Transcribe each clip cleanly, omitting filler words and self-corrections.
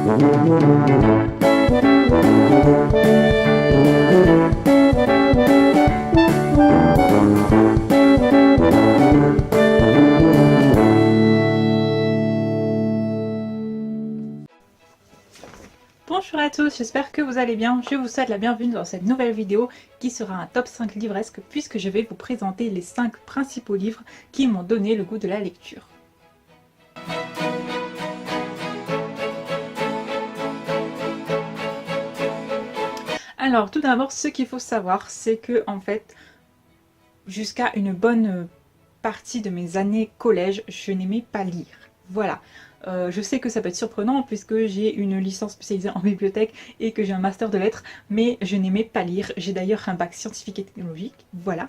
Bonjour à tous, j'espère que vous allez bien. Je vous souhaite la bienvenue dans cette nouvelle vidéo qui sera un top 5 livresque puisque je vais vous présenter les 5 principaux livres qui m'ont donné le goût de la lecture. Alors tout d'abord, ce qu'il faut savoir, c'est que en fait, jusqu'à une bonne partie de mes années collège, je n'aimais pas lire. Voilà. Je sais que ça peut être surprenant puisque j'ai une licence spécialisée en bibliothèque et que j'ai un master de lettres, mais je n'aimais pas lire. J'ai d'ailleurs un bac scientifique et technologique, voilà,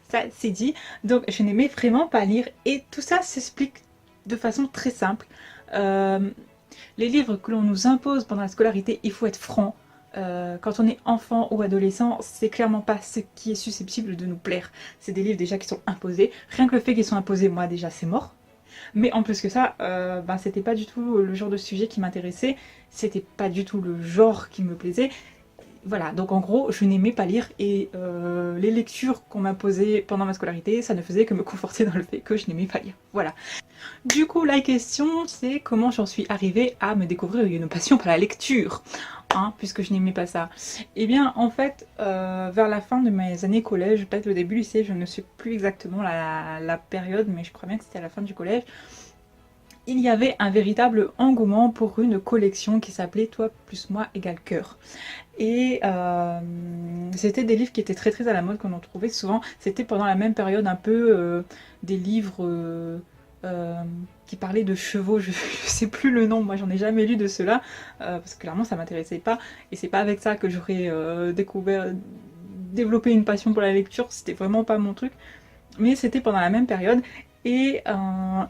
ça c'est dit. Donc je n'aimais vraiment pas lire et tout ça s'explique de façon très simple. Les livres que l'on nous impose pendant la scolarité, il faut être franc. Quand on est enfant ou adolescent, c'est clairement pas ce qui est susceptible de nous plaire. C'est des livres déjà qui sont imposés. Rien que le fait qu'ils sont imposés, moi déjà c'est mort. Mais en plus que ça, c'était pas du tout le genre de sujet qui m'intéressait, c'était pas du tout le genre qui me plaisait. Voilà, donc en gros, je n'aimais pas lire et les lectures qu'on m'imposait pendant ma scolarité, ça ne faisait que me conforter dans le fait que je n'aimais pas lire. Voilà. Du coup, la question, c'est comment j'en suis arrivée à me découvrir une passion pour la lecture, hein, puisque je n'aimais pas ça. Et bien, en fait, vers la fin de mes années collège, peut-être le début lycée, je ne sais plus exactement la période, mais je crois bien que c'était à la fin du collège, il y avait un véritable engouement pour une collection qui s'appelait Toi plus moi égale cœur. Et c'était des livres qui étaient très à la mode, qu'on en trouvait souvent. C'était pendant la même période un peu des livres qui parlaient de chevaux, je sais plus le nom, moi j'en ai jamais lu de ceux-là, parce que clairement ça m'intéressait pas, et c'est pas avec ça que j'aurais développé une passion pour la lecture, c'était vraiment pas mon truc. Mais c'était pendant la même période, et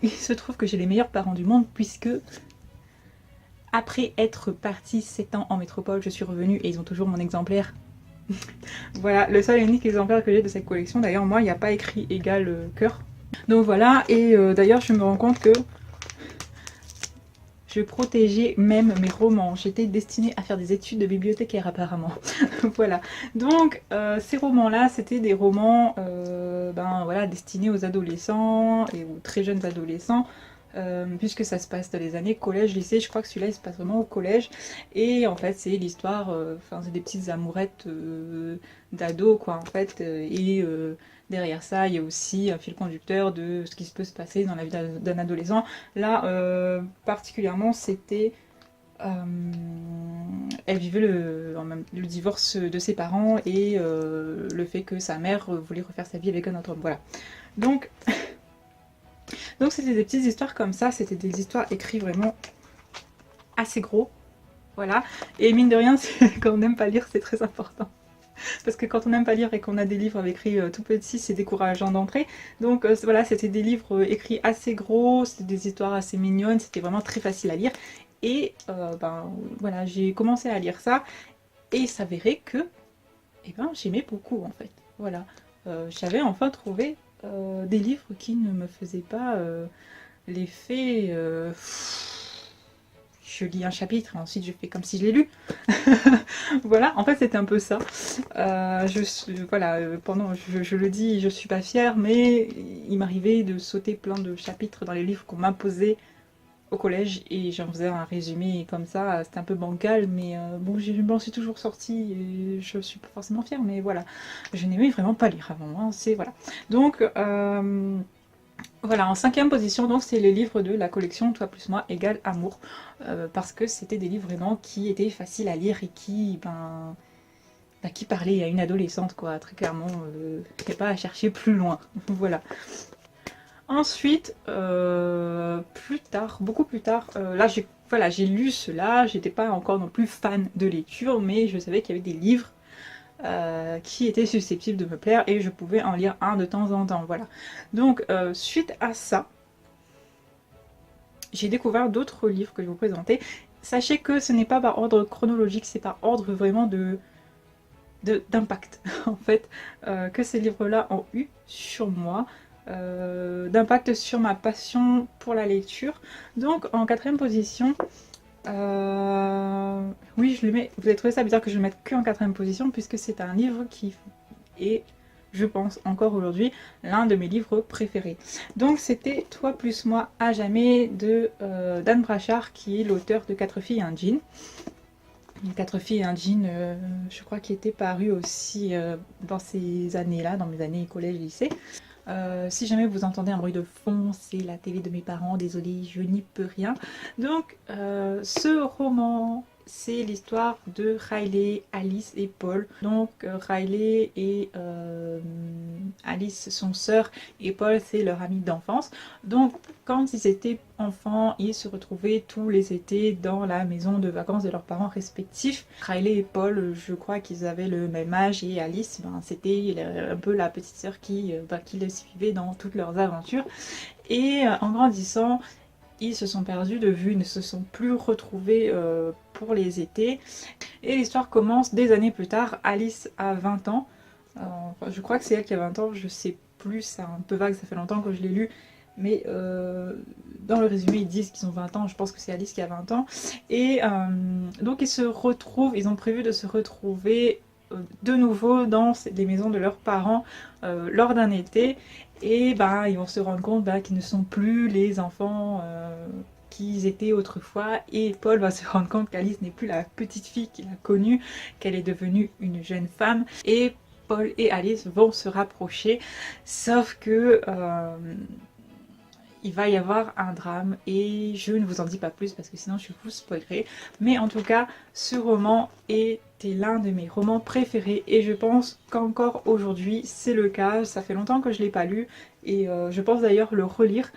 il se trouve que j'ai les meilleurs parents du monde, puisque après être partie 7 ans en métropole, je suis revenue et ils ont toujours mon exemplaire. Voilà, le seul et unique exemplaire que j'ai de cette collection. D'ailleurs, moi, il n'y a pas écrit égal cœur. Donc voilà, et d'ailleurs, je me rends compte que je protégeais même mes romans. J'étais destinée à faire des études de bibliothécaire apparemment. Voilà. Donc ces romans-là, c'était des romans voilà, destinés aux adolescents et aux très jeunes adolescents. Puisque ça se passe dans les années collège, lycée, je crois que celui-là il se passe vraiment au collège, et en fait c'est l'histoire, c'est des petites amourettes d'ados quoi en fait, et derrière ça il y a aussi un fil conducteur de ce qui peut se passer dans la vie d'un adolescent. Là particulièrement c'était elle vivait le divorce de ses parents et le fait que sa mère voulait refaire sa vie avec un autre homme, voilà. Donc c'était des petites histoires comme ça, c'était des histoires écrites vraiment assez gros, voilà. Et mine de rien, quand on n'aime pas lire, c'est très important. Parce que quand on n'aime pas lire et qu'on a des livres écrits tout petits, c'est décourageant d'entrer. Donc voilà, c'était des livres écrits assez gros, c'était des histoires assez mignonnes, c'était vraiment très facile à lire. Et voilà, j'ai commencé à lire ça, et il s'avérait que j'aimais beaucoup en fait. Voilà, j'avais enfin trouvé des livres qui ne me faisaient pas l'effet je lis un chapitre et ensuite je fais comme si je l'ai lu. Voilà, en fait c'était un peu ça. Voilà, je le dis, je suis pas fière, mais il m'arrivait de sauter plein de chapitres dans les livres qu'on m'imposait au collège et j'en faisais un résumé comme ça, c'était un peu bancal, mais bon, je m'en suis toujours sortie et je suis pas forcément fière, mais voilà, je n'aimais vraiment pas lire avant, hein, c'est voilà. Donc voilà, en 5e position, donc c'est les livres de la collection Toi plus moi égale amour, parce que c'était des livres vraiment qui étaient faciles à lire et qui qui parlaient à une adolescente quoi, très clairement, il n'y a pas à chercher plus loin, voilà. Ensuite, plus tard, beaucoup plus tard, là j'ai lu cela, j'étais pas encore non plus fan de lecture, mais je savais qu'il y avait des livres qui étaient susceptibles de me plaire et je pouvais en lire un de temps en temps, voilà. Donc suite à ça, j'ai découvert d'autres livres que je vais vous présenter. Sachez que ce n'est pas par ordre chronologique, c'est par ordre vraiment d'impact en fait, que ces livres-là ont eu sur moi. D'impact sur ma passion pour la lecture. Donc en 4e position, Oui, je le mets. Vous avez trouvé ça bizarre que je le mette que en quatrième position, puisque c'est un livre qui est, je pense, encore aujourd'hui, l'un de mes livres préférés. Donc c'était Toi plus moi à jamais de d'Anne Brachard, qui est l'auteur de Quatre filles et un jean. Quatre filles et un jean, je crois qu'il était paru aussi dans ces années-là, dans mes années collège-lycée. Si jamais vous entendez un bruit de fond, c'est la télé de mes parents, désolée, je n'y peux rien. Donc, ce roman, c'est l'histoire de Riley, Alice et Paul. Donc, Riley et Alice sont sœurs et Paul, c'est leur ami d'enfance. Donc, quand ils étaient enfants, ils se retrouvaient tous les étés dans la maison de vacances de leurs parents respectifs. Riley et Paul, je crois qu'ils avaient le même âge, et Alice, ben, c'était un peu la petite sœur qui les suivait dans toutes leurs aventures. Et en grandissant, ils se sont perdus de vue, ils ne se sont plus retrouvés pour les étés. Et l'histoire commence des années plus tard. Alice a 20 ans. Enfin, je crois que c'est elle qui a 20 ans, je sais plus, c'est un peu vague, ça fait longtemps que je l'ai lu. Mais dans le résumé, ils disent qu'ils ont 20 ans, je pense que c'est Alice qui a 20 ans. Et donc ils se retrouvent, ils ont prévu de se retrouver de nouveau dans les maisons de leurs parents lors d'un été. Et bah, ils vont se rendre compte qu'ils ne sont plus les enfants qu'ils étaient autrefois. Et Paul va se rendre compte qu'Alice n'est plus la petite fille qu'il a connue, qu'elle est devenue une jeune femme. Et Paul et Alice vont se rapprocher, sauf que il va y avoir un drame, et je ne vous en dis pas plus parce que sinon je vous spoilerai. Mais en tout cas, ce roman était l'un de mes romans préférés, et je pense qu'encore aujourd'hui c'est le cas. Ça fait longtemps que je ne l'ai pas lu, et je pense d'ailleurs le relire.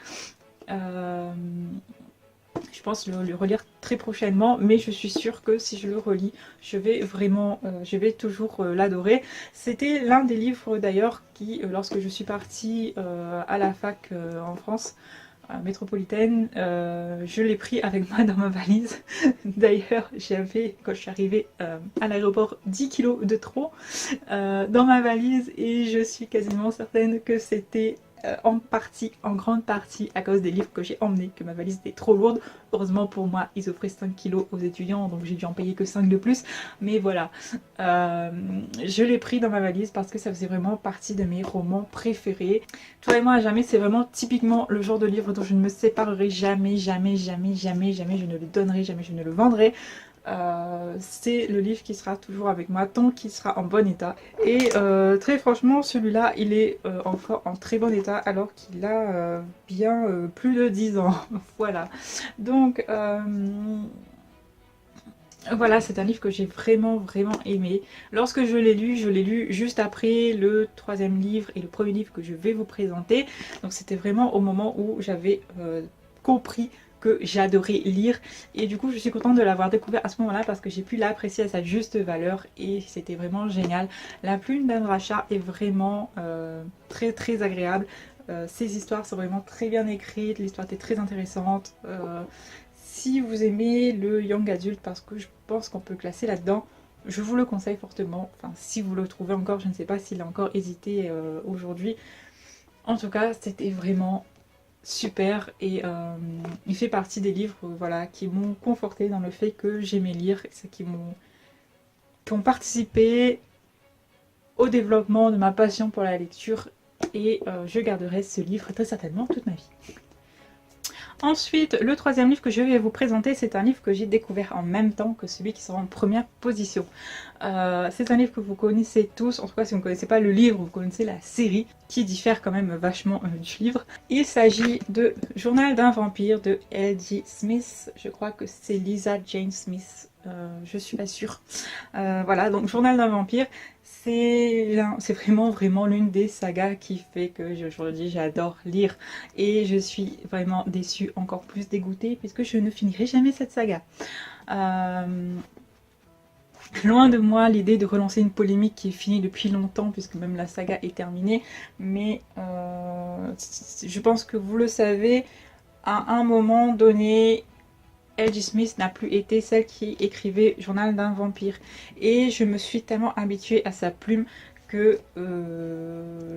Je pense le relire très prochainement, mais je suis sûre que si je le relis, je vais toujours l'adorer. C'était l'un des livres d'ailleurs qui, lorsque je suis partie à la fac en France métropolitaine, je l'ai pris avec moi dans ma valise. D'ailleurs, j'avais, quand je suis arrivée à l'aéroport, 10 kilos de trop dans ma valise, et je suis quasiment certaine que c'était en grande partie à cause des livres que j'ai emmenés, que ma valise était trop lourde. Heureusement pour moi, ils offraient 5 kilos aux étudiants, donc j'ai dû en payer que 5 de plus. Mais voilà, je l'ai pris dans ma valise parce que ça faisait vraiment partie de mes romans préférés. Toi et moi à jamais, c'est vraiment typiquement le genre de livre dont je ne me séparerai jamais, jamais, jamais, jamais, jamais, je ne le donnerai, jamais je ne le vendrai. C'est le livre qui sera toujours avec moi tant qu'il sera en bon état. Et très franchement, celui-là, il est encore en très bon état alors qu'il a bien plus de 10 ans. Voilà. Donc voilà, c'est un livre que j'ai vraiment vraiment aimé. Lorsque je l'ai lu juste après le troisième livre et le premier livre que je vais vous présenter. Donc c'était vraiment au moment où j'avais compris que j'adorais lire, et du coup je suis contente de l'avoir découvert à ce moment là parce que j'ai pu l'apprécier à sa juste valeur, et c'était vraiment génial. La plume d'Anne Brachard est vraiment très très agréable. Ces histoires sont vraiment très bien écrites, l'histoire est très intéressante. Si vous aimez le young adult, parce que je pense qu'on peut classer là-dedans, je vous le conseille fortement. Enfin, si vous le trouvez encore, je ne sais pas s'il a encore hésité aujourd'hui. En tout cas, c'était vraiment super, et il fait partie des livres voilà, qui m'ont conforté dans le fait que j'aimais lire, qui ont participé au développement de ma passion pour la lecture, et je garderai ce livre très certainement toute ma vie. Ensuite, le troisième livre que je vais vous présenter, c'est un livre que j'ai découvert en même temps que celui qui sera en première position. C'est un livre que vous connaissez tous, en tout cas si vous ne connaissez pas le livre, vous connaissez la série, qui diffère quand même vachement du livre. Il s'agit de Journal d'un vampire de L.J. Smith, je crois que c'est Lisa Jane Smith, je suis pas sûre. Voilà, donc Journal d'un vampire, c'est vraiment l'une des sagas qui fait que je dis j'adore lire, et je suis vraiment déçue, encore plus dégoûtée, puisque je ne finirai jamais cette saga. Loin de moi l'idée de relancer une polémique qui est finie depuis longtemps, puisque même la saga est terminée, mais je pense que vous le savez, à un moment donné, L.J. Smith n'a plus été celle qui écrivait Journal d'un vampire, et je me suis tellement habituée à sa plume que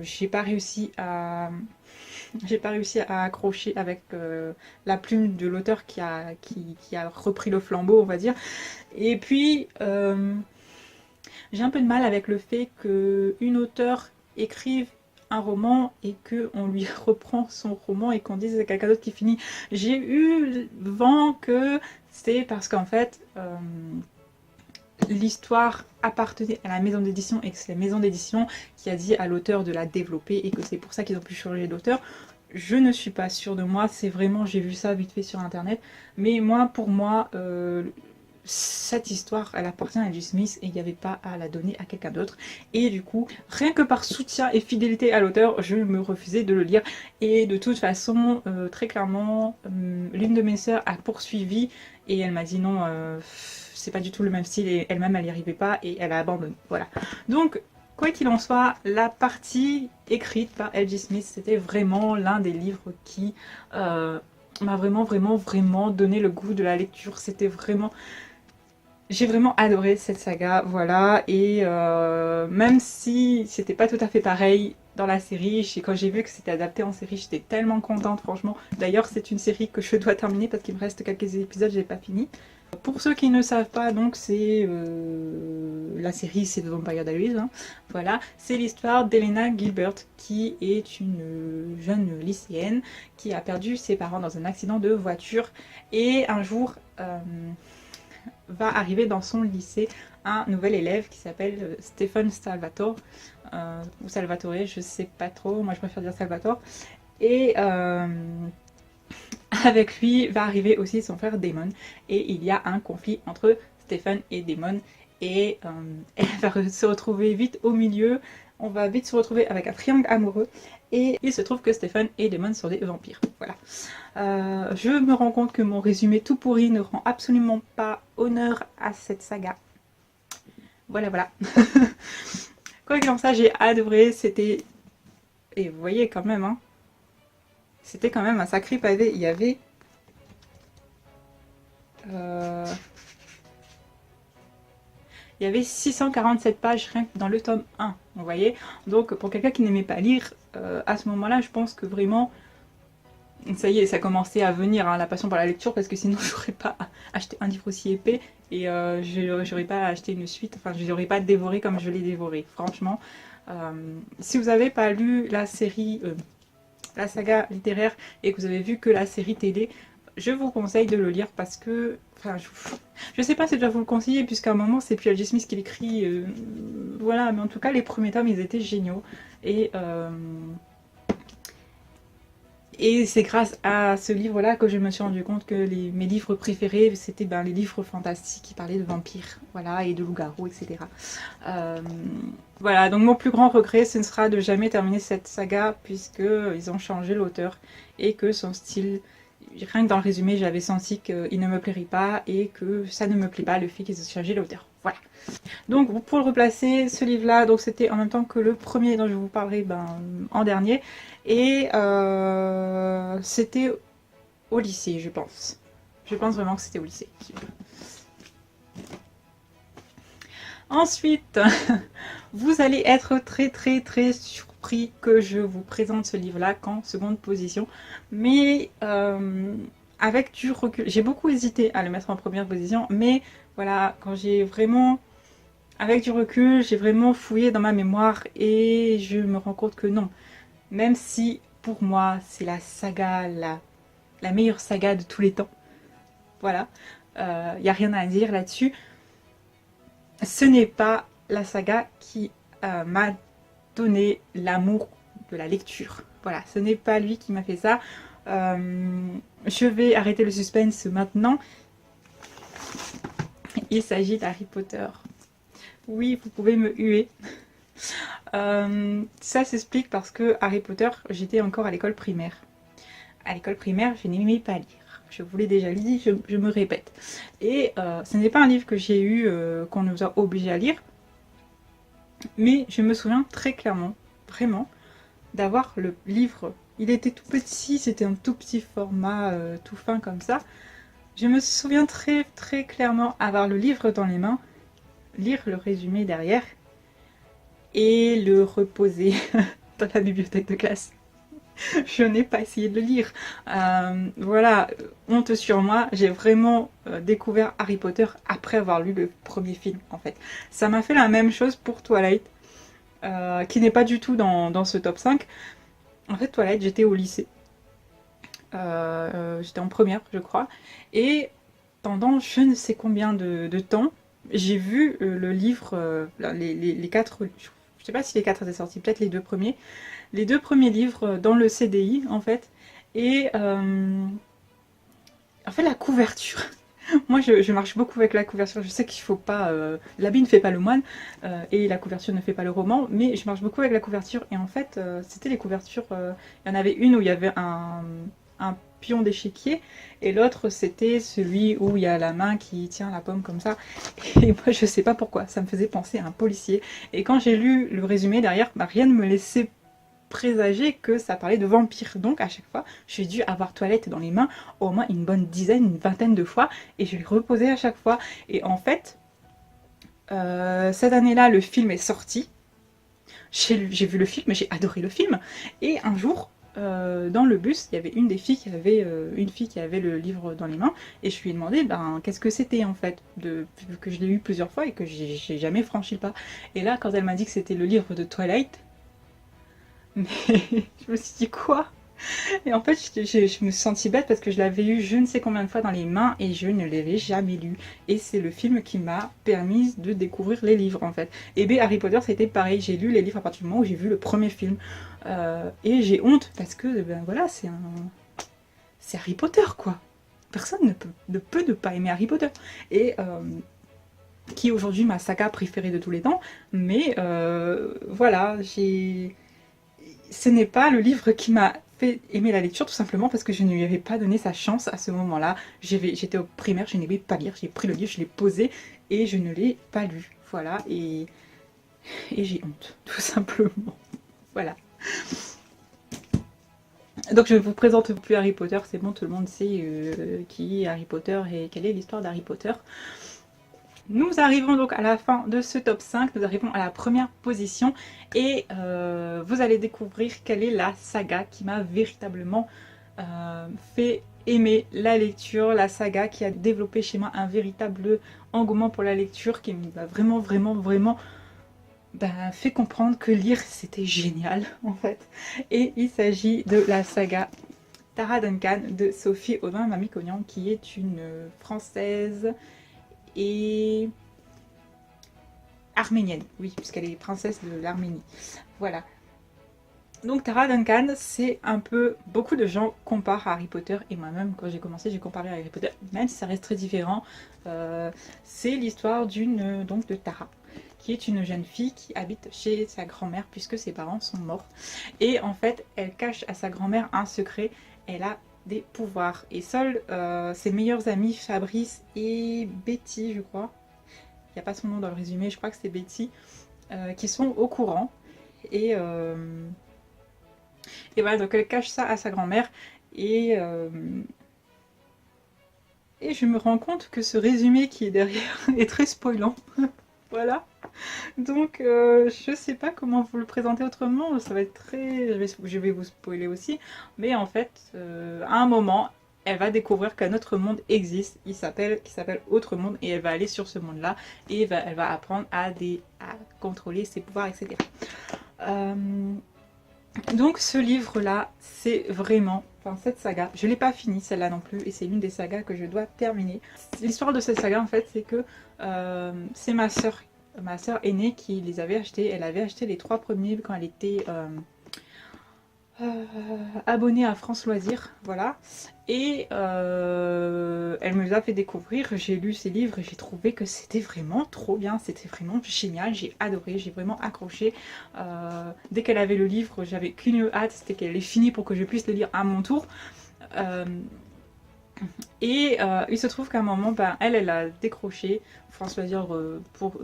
j'ai pas réussi à j'ai pas réussi à accrocher avec la plume de l'auteur qui a repris le flambeau, on va dire. Et puis, j'ai un peu de mal avec le fait qu'une auteure écrive un roman et qu'on lui reprend son roman et qu'on dise à quelqu'un d'autre qui finit. J'ai eu vent que c'est parce qu'en fait, l'histoire appartenait à la maison d'édition et que c'est la maison d'édition qui a dit à l'auteur de la développer et que c'est pour ça qu'ils ont pu changer d'auteur. Je ne suis pas sûre de moi, c'est vraiment, j'ai vu ça vite fait sur internet, mais moi, pour moi, cette histoire, elle appartient à J. Smith et il n'y avait pas à la donner à quelqu'un d'autre. Et du coup, rien que par soutien et fidélité à l'auteur, je me refusais de le lire. Et de toute façon, très clairement, l'une de mes sœurs a poursuivi et elle m'a dit non, c'est pas du tout le même style et elle-même elle n'y arrivait pas et elle a abandonné. Voilà. Donc, quoi qu'il en soit, la partie écrite par L.J. Smith, c'était vraiment l'un des livres qui m'a vraiment donné le goût de la lecture. C'était vraiment... J'ai vraiment adoré cette saga, voilà, et même si c'était pas tout à fait pareil dans la série, quand j'ai vu que c'était adapté en série, j'étais tellement contente, franchement. D'ailleurs, c'est une série que je dois terminer parce qu'il me reste quelques épisodes, j'ai pas fini. Pour ceux qui ne savent pas, donc c'est la série, c'est The Vampire Diaries, hein. Voilà, c'est l'histoire d'Elena Gilbert qui est une jeune lycéenne qui a perdu ses parents dans un accident de voiture et un jour va arriver dans son lycée un nouvel élève qui s'appelle Stephen Salvatore ou Salvatore, je sais pas trop, moi je préfère dire Salvatore. Et avec lui va arriver aussi son frère Damon et il y a un conflit entre Stephen et Damon et elle va se retrouver vite au milieu, on va vite se retrouver avec un triangle amoureux et il se trouve que Stephen et Damon sont des vampires. Voilà. Je me rends compte que mon résumé tout pourri ne rend absolument pas honneur à cette saga. Voilà, voilà. Quoi qu'il en soit, j'ai adoré, c'était... Et vous voyez quand même, hein, c'était quand même un sacré pavé. Il y avait... Il y avait 647 pages rien que dans le tome 1, vous voyez. Donc pour quelqu'un qui n'aimait pas lire, à ce moment-là, je pense que vraiment... Ça y est, ça commençait à venir, hein, la passion par la lecture, parce que sinon j'aurais pas acheté un livre aussi épais et j'aurais pas acheté une suite, enfin je l'aurais pas dévoré comme je l'ai dévoré, franchement. Si vous n'avez pas lu la série, la saga littéraire et que vous avez vu que la série télé, je vous conseille de le lire parce que, enfin, je sais pas si je dois vous le conseiller puisqu'à un moment c'est L.J. Smith qui l'écrit, voilà, mais en tout cas les premiers tomes ils étaient géniaux et c'est grâce à ce livre-là que je me suis rendu compte que mes livres préférés, c'était les livres fantastiques qui parlaient de vampires, voilà, et de loups-garous, etc. Voilà, donc mon plus grand regret, ce ne sera de jamais terminer cette saga, puisqu'ils ont changé l'auteur, et que son style, rien que dans le résumé, j'avais senti qu'il ne me plairait pas, et que ça ne me plaît pas, le fait qu'ils aient changé l'auteur. Voilà. Donc pour le replacer, ce livre-là, donc c'était en même temps que le premier dont je vous parlerai en dernier, et c'était au lycée, je pense. Je pense vraiment que c'était au lycée. Ensuite, vous allez être très surpris que je vous présente ce livre-là qu'en seconde position, mais avec du recul. J'ai beaucoup hésité à le mettre en première position, mais voilà, quand j'ai vraiment... Avec du recul, j'ai vraiment fouillé dans ma mémoire et je me rends compte que non. Même si, pour moi, c'est la saga, la meilleure saga de tous les temps. Voilà. Il n'y a rien à dire là-dessus. Ce n'est pas la saga qui m'a donné l'amour de la lecture. Voilà, ce n'est pas lui qui m'a fait ça. Je vais arrêter le suspense maintenant. Il s'agit d'Harry Potter. Oui, vous pouvez me huer. Ça s'explique parce que Harry Potter, j'étais encore à l'école primaire. À l'école primaire, je n'aimais pas lire. Je vous l'ai déjà dit, je me répète. Et ce n'est pas un livre que j'ai eu, qu'on nous a obligés à lire. Mais je me souviens très clairement, vraiment, d'avoir le livre. Il était tout petit, c'était un tout petit format, tout fin comme ça. Je me souviens très clairement avoir le livre dans les mains, lire le résumé derrière et le reposer dans la bibliothèque de classe. je n'ai pas essayé de le lire. Voilà, honte sur moi, j'ai vraiment découvert Harry Potter après avoir lu le premier film en fait. Ça m'a fait la même chose pour Twilight, qui n'est pas du tout dans ce top 5. En fait, Twilight, j'étais au lycée. J'étais en première, je crois. Et pendant je ne sais combien de temps, j'ai vu le livre, les quatre, je sais pas si les quatre étaient sortis, peut-être les deux premiers livres dans le CDI en fait. Et en fait, la couverture. Moi, je marche beaucoup avec la couverture. Je sais qu'il faut pas. L'habit ne fait pas le moine et la couverture ne fait pas le roman, mais je marche beaucoup avec la couverture. Et en fait, c'était les couvertures. Il y en avait une où il y avait un pion d'échiquier et l'autre c'était celui où il y a la main qui tient la pomme comme ça. Et moi, je sais pas pourquoi, ça me faisait penser à un policier. Et quand j'ai lu le résumé derrière, bah, rien ne me laissait présager que ça parlait de vampires. Donc à chaque fois, j'ai dû avoir Toilette dans les mains au moins une bonne dizaine, une vingtaine de fois, et je l'ai reposé à chaque fois. Et en fait, cette année-là, le film est sorti. J'ai vu le film, j'ai adoré le film. Et un jour, dans le bus, il y avait une des filles qui avait le livre dans les mains, et je lui ai demandé ben, qu'est-ce que c'était en fait, vu que je l'ai lu plusieurs fois et que j'ai jamais franchi le pas. Et là, quand elle m'a dit que c'était le livre de Twilight, mais je me suis dit quoi? Et en fait, je me suis sentie bête parce que je l'avais eu je ne sais combien de fois dans les mains et je ne l'avais jamais lu. Et c'est le film qui m'a permis de découvrir les livres en fait. Et bien Harry Potter, c'était pareil. J'ai lu les livres à partir du moment où j'ai vu le premier film. Et j'ai honte parce que ben voilà, c'est Harry Potter quoi. Personne ne peut ne pas aimer Harry Potter. Et qui est aujourd'hui ma saga préférée de tous les temps. Mais voilà, ce n'est pas le livre qui m'a fait aimer la lecture, tout simplement parce que je ne lui avais pas donné sa chance à ce moment-là. J'étais au primaire, je n'aimais pas lire, j'ai pris le livre, je l'ai posé et je ne l'ai pas lu. Voilà, et j'ai honte, tout simplement. Voilà. Donc je ne vous présente plus Harry Potter, c'est bon, tout le monde sait qui est Harry Potter et quelle est l'histoire d'Harry Potter. Nous arrivons donc à la fin de ce top 5, nous arrivons à la première position et vous allez découvrir quelle est la saga qui m'a véritablement fait aimer la lecture, la saga qui a développé chez moi un véritable engouement pour la lecture, qui m'a vraiment fait comprendre que lire c'était génial en fait. Et il s'agit de la saga Tara Duncan de Sophie Audin-Mamie-Cognan, qui est une française et arménienne, oui, puisqu'elle est princesse de l'Arménie. Voilà. Donc Tara Duncan, c'est un peu... Beaucoup de gens comparent à Harry Potter, et moi-même, quand j'ai commencé, j'ai comparé à Harry Potter, même si ça reste très différent. C'est l'histoire donc de Tara, qui est une jeune fille qui habite chez sa grand-mère, puisque ses parents sont morts. Et en fait, elle cache à sa grand-mère un secret, elle a des pouvoirs. Et seuls ses meilleurs amis, Fabrice et Betty, je crois, il n'y a pas son nom dans le résumé, je crois que c'est Betty, qui sont au courant. Et voilà, donc elle cache ça à sa grand-mère. Et je me rends compte que ce résumé qui est derrière est très spoilant. Voilà. Donc je sais pas comment vous le présenter autrement, ça va être très... Je vais vous spoiler aussi. Mais en fait, à un moment, elle va découvrir qu'un autre monde existe, qui s'appelle Autre Monde, et elle va aller sur ce monde-là, et elle va apprendre à contrôler ses pouvoirs, etc. Donc ce livre-là, c'est vraiment... Enfin, cette saga, je ne l'ai pas finie celle-là non plus, et c'est l'une des sagas que je dois terminer. L'histoire de cette saga, en fait, c'est que c'est ma sœur aînée qui les avait achetés. Elle avait acheté les 3 premiers quand elle était abonnée à France Loisirs, voilà. Et elle me les a fait découvrir, j'ai lu ses livres et j'ai trouvé que c'était vraiment trop bien, c'était vraiment génial, j'ai adoré, j'ai vraiment accroché. Dès qu'elle avait le livre, j'avais qu'une hâte, c'était qu'elle ait fini pour que je puisse le lire à mon tour. Et il se trouve qu'à un moment, elle a décroché France Loisirs pour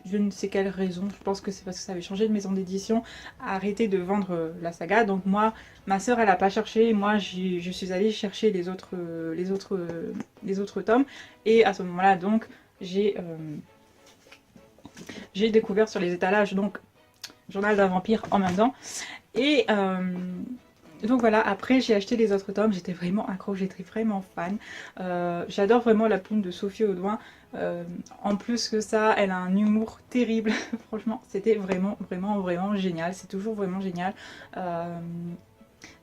je ne sais quelle raison, je pense que c'est parce que ça avait changé de maison d'édition, a arrêté de vendre la saga. Donc moi, ma soeur, elle a pas cherché, moi je suis allée chercher les autres tomes. Et à ce moment-là, donc, j'ai découvert sur les étalages, donc, Journal d'un vampire en même temps. Et Donc voilà, après j'ai acheté les autres tomes, j'étais vraiment accro, j'étais vraiment fan. J'adore vraiment la plume de Sophie Audouin. En plus que ça, elle a un humour terrible. Franchement, c'était vraiment génial. C'est toujours vraiment génial. Euh,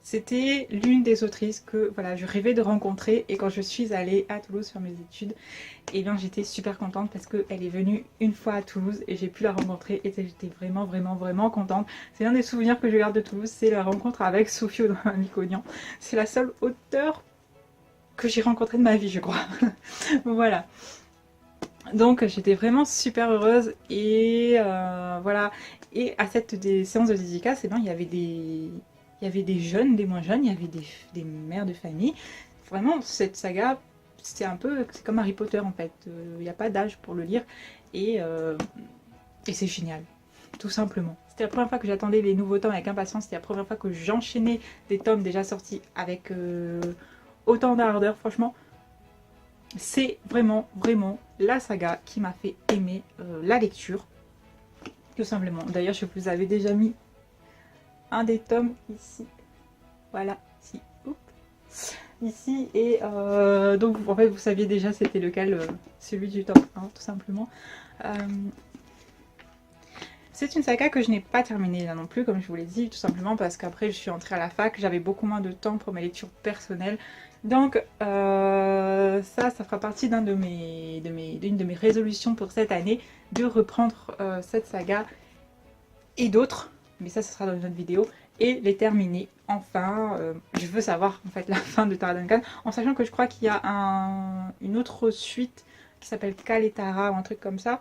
C'était l'une des autrices que voilà, je rêvais de rencontrer. Et quand je suis allée à Toulouse faire mes études, et bien j'étais super contente parce qu'elle est venue une fois à Toulouse et j'ai pu la rencontrer et j'étais vraiment contente. C'est l'un des souvenirs que je garde de Toulouse, c'est la rencontre avec Sophie Audouin-Micognan. C'est la seule auteure que j'ai rencontrée de ma vie, je crois. Voilà. Donc j'étais vraiment super heureuse et voilà. Et à cette séance de dédicace, eh ben, il y avait des jeunes, des moins jeunes, il y avait des mères de famille. Vraiment, cette saga, c'est comme Harry Potter en fait. Il n'y a pas d'âge pour le lire et, euh, et c'est génial, tout simplement. C'était la première fois que j'attendais les nouveaux tomes avec impatience. C'était la première fois que j'enchaînais des tomes déjà sortis avec autant d'ardeur. Franchement, c'est vraiment la saga qui m'a fait aimer la lecture, tout simplement. D'ailleurs, je vous avais déjà mis un des tomes ici. Voilà, ici. Oups. Ici, et donc en fait, vous saviez déjà c'était lequel, celui du tome 1, tout simplement. Euh, C'est une saga que je n'ai pas terminée là non plus, comme je vous l'ai dit, tout simplement parce qu'après je suis entrée à la fac, j'avais beaucoup moins de temps pour mes lectures personnelles. Donc ça fera partie d'une de mes résolutions pour cette année, de reprendre cette saga et d'autres, mais ça ce sera dans une autre vidéo, et les terminer. Enfin, je veux savoir en fait la fin de Tara Duncan, en sachant que je crois qu'il y a une autre suite qui s'appelle Cal et Tara ou un truc comme ça.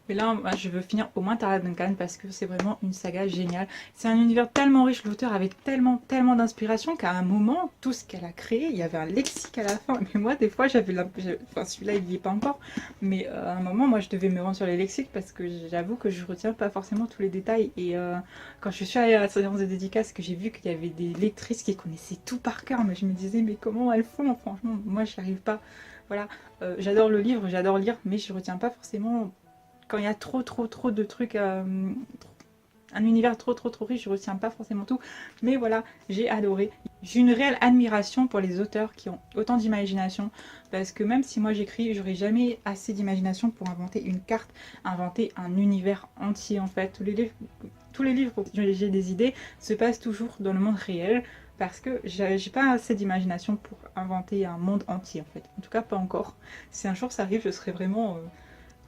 Mais là, moi, je veux finir au moins Tara Duncan parce que c'est vraiment une saga géniale. C'est un univers tellement riche, l'auteur avait tellement d'inspiration qu'à un moment, tout ce qu'elle a créé, il y avait un lexique à la fin. Mais moi, des fois, enfin, celui-là, il n'y est pas encore. Mais à un moment, moi, je devais me rendre sur les lexiques parce que j'avoue que je retiens pas forcément tous les détails. Et quand je suis allée à la séance de dédicace, que j'ai vu qu'il y avait des lectrices qui connaissaient tout par cœur, mais je me disais, mais comment elles font? Franchement, moi, je n'y arrive pas. Voilà, j'adore le livre, j'adore lire, mais je retiens pas forcément quand il y a trop de trucs, un univers trop riche, je retiens pas forcément tout. Mais voilà, j'ai adoré. J'ai une réelle admiration pour les auteurs qui ont autant d'imagination. Parce que même si moi j'écris, j'aurais jamais assez d'imagination pour inventer une carte, inventer un univers entier en fait. Tous les livres où j'ai des idées se passent toujours dans le monde réel. Parce que j'ai pas assez d'imagination pour inventer un monde entier en fait. En tout cas, pas encore. Si un jour ça arrive, je serais vraiment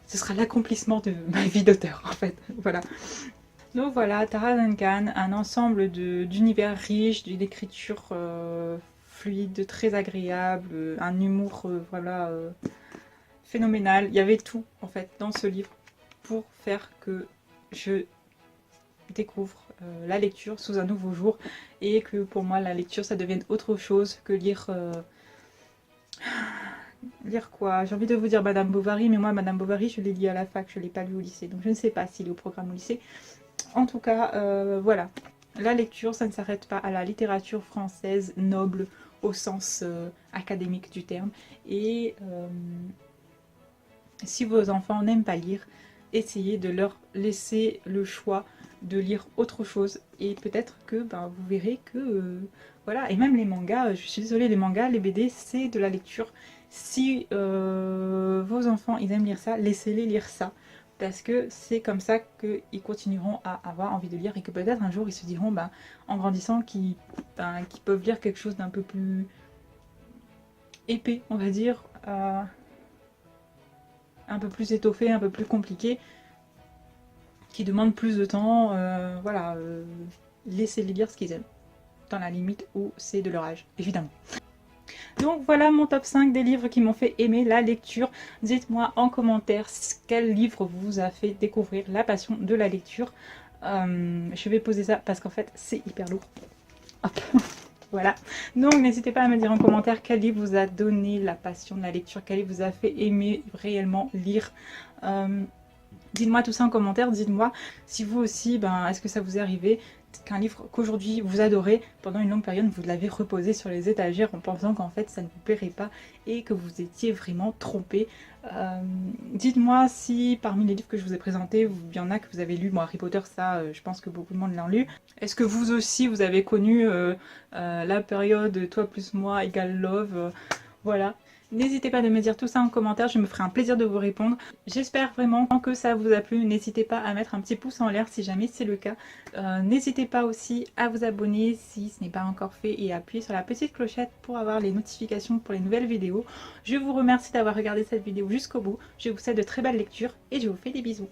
ce sera l'accomplissement de ma vie d'auteur en fait. Voilà. Donc voilà, Tara Duncan, un ensemble d'univers riches, d'une écriture fluide, très agréable, un humour voilà, phénoménal. Il y avait tout en fait dans ce livre pour faire que je découvre la lecture sous un nouveau jour et que pour moi la lecture ça devienne autre chose que lire lire quoi? J'ai envie de vous dire Madame Bovary, mais moi Madame Bovary je l'ai lu à la fac, je ne l'ai pas lu au lycée, donc je ne sais pas s'il est au programme au lycée. En tout cas, voilà. La lecture, ça ne s'arrête pas à la littérature française noble au sens académique du terme. Et si vos enfants n'aiment pas lire, essayez de leur laisser le choix de lire autre chose. Et peut-être que ben, vous verrez que... voilà, et même les mangas, je suis désolée, les mangas, les BD, c'est de la lecture. Si vos enfants, ils aiment lire ça, laissez-les lire ça. Parce que c'est comme ça qu'ils continueront à avoir envie de lire et que peut-être un jour ils se diront, ben, en grandissant, qu'ils peuvent lire quelque chose d'un peu plus épais, on va dire, un peu plus étoffé, un peu plus compliqué, qui demande plus de temps, voilà, laissez-les lire ce qu'ils aiment, dans la limite où c'est de leur âge, évidemment. Donc voilà mon top 5 des livres qui m'ont fait aimer la lecture. Dites-moi en commentaire quel livre vous a fait découvrir la passion de la lecture. Je vais poser ça parce qu'en fait c'est hyper lourd. Hop. Voilà. Donc n'hésitez pas à me dire en commentaire quel livre vous a donné la passion de la lecture, quel livre vous a fait aimer réellement lire. Dites-moi tout ça en commentaire, dites-moi si vous aussi, ben, est-ce que ça vous est arrivé qu'un livre qu'aujourd'hui vous adorez, pendant une longue période vous l'avez reposé sur les étagères en pensant qu'en fait ça ne vous plairait pas et que vous étiez vraiment trompé. Dites-moi si parmi les livres que je vous ai présentés, il y en a que vous avez lu. Bon, Harry Potter, ça, je pense que beaucoup de monde l'a lu. Est-ce que vous aussi, vous avez connu la période toi plus moi égale love voilà. N'hésitez pas à me dire tout ça en commentaire, je me ferai un plaisir de vous répondre. J'espère vraiment que ça vous a plu. N'hésitez pas à mettre un petit pouce en l'air si jamais c'est le cas. N'hésitez pas aussi à vous abonner si ce n'est pas encore fait et à appuyer sur la petite clochette pour avoir les notifications pour les nouvelles vidéos. Je vous remercie d'avoir regardé cette vidéo jusqu'au bout. Je vous souhaite de très belles lectures et je vous fais des bisous.